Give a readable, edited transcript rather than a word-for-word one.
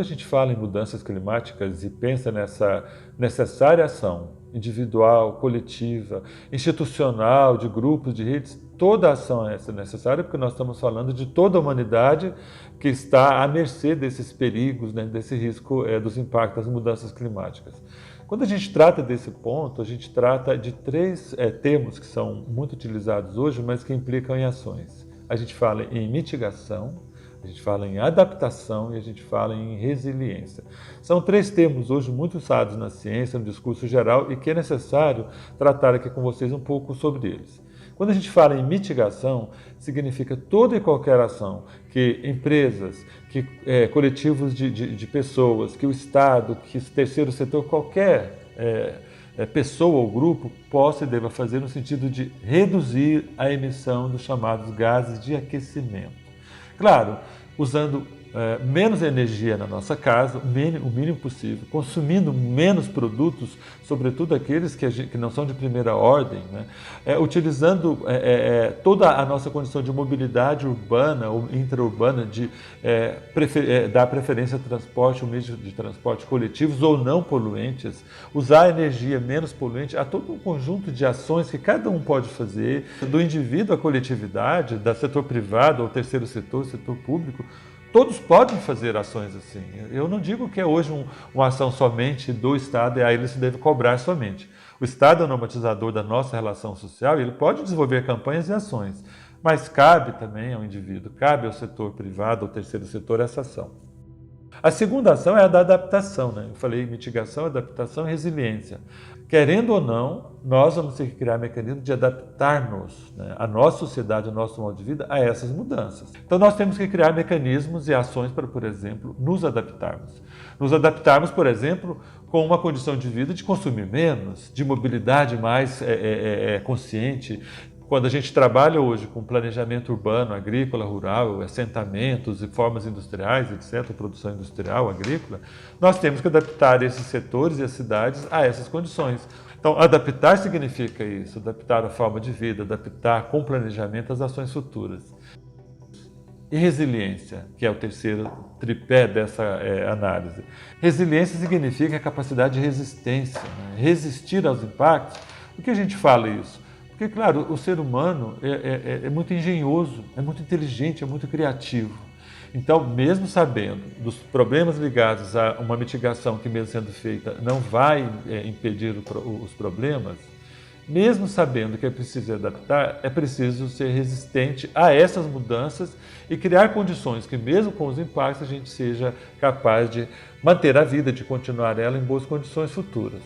quando a gente fala em mudanças climáticas e pensa nessa necessária ação individual, coletiva, institucional, de grupos, de redes, toda ação é necessária, porque nós estamos falando de toda a humanidade que está à mercê desses perigos, né, desse risco dos impactos das mudanças climáticas. Quando a gente trata desse ponto, a gente trata de três termos que são muito utilizados hoje, mas que implicam em ações. A gente fala em mitigação, a gente fala em adaptação e a gente fala em resiliência. São três termos hoje muito usados na ciência, no discurso geral, e que é necessário tratar aqui com vocês um pouco sobre eles. Quando a gente fala em mitigação, significa toda e qualquer ação que empresas, que coletivos de pessoas, que o Estado, que o terceiro setor, qualquer pessoa ou grupo possa e deva fazer no sentido de reduzir a emissão dos chamados gases de aquecimento. Claro, usando menos energia na nossa casa, o mínimo possível, consumindo menos produtos, sobretudo aqueles que não são de primeira ordem, né? Utilizando toda a nossa condição de mobilidade urbana ou intraurbana, de dar preferência ao transporte, meios de transporte coletivos ou não poluentes, usar energia menos poluente, há todo um conjunto de ações que cada um pode fazer, do indivíduo à coletividade, do setor privado ao terceiro setor, setor público. Todos podem fazer ações assim. Eu não digo que é hoje uma ação somente do Estado e aí ele se deve cobrar somente. O Estado é o normatizador da nossa relação social e ele pode desenvolver campanhas e ações, mas cabe também ao indivíduo, cabe ao setor privado, ao terceiro setor essa ação. A segunda ação é a da adaptação, né? Eu falei mitigação, adaptação e resiliência. Querendo ou não, nós vamos ter que criar mecanismos de adaptar-nos, né, a nossa sociedade, o nosso modo de vida, a essas mudanças. Então nós temos que criar mecanismos e ações para, por exemplo, nos adaptarmos. Nos adaptarmos, por exemplo, com uma condição de vida de consumir menos, de mobilidade mais consciente. Quando a gente trabalha hoje com planejamento urbano, agrícola, rural, assentamentos e formas industriais, etc., produção industrial, agrícola, nós temos que adaptar esses setores e as cidades a essas condições. Então, adaptar significa isso, adaptar a forma de vida, adaptar com planejamento as ações futuras. E resiliência, que é o terceiro tripé dessa análise. Resiliência significa a capacidade de resistência, né? Resistir aos impactos. Por que a gente fala isso? Porque, claro, o ser humano é muito engenhoso, é muito inteligente, é muito criativo. Então, mesmo sabendo dos problemas ligados a uma mitigação que, mesmo sendo feita, não vai impedir os problemas, mesmo sabendo que é preciso adaptar, é preciso ser resistente a essas mudanças e criar condições que, mesmo com os impactos, a gente seja capaz de manter a vida, de continuar ela em boas condições futuras.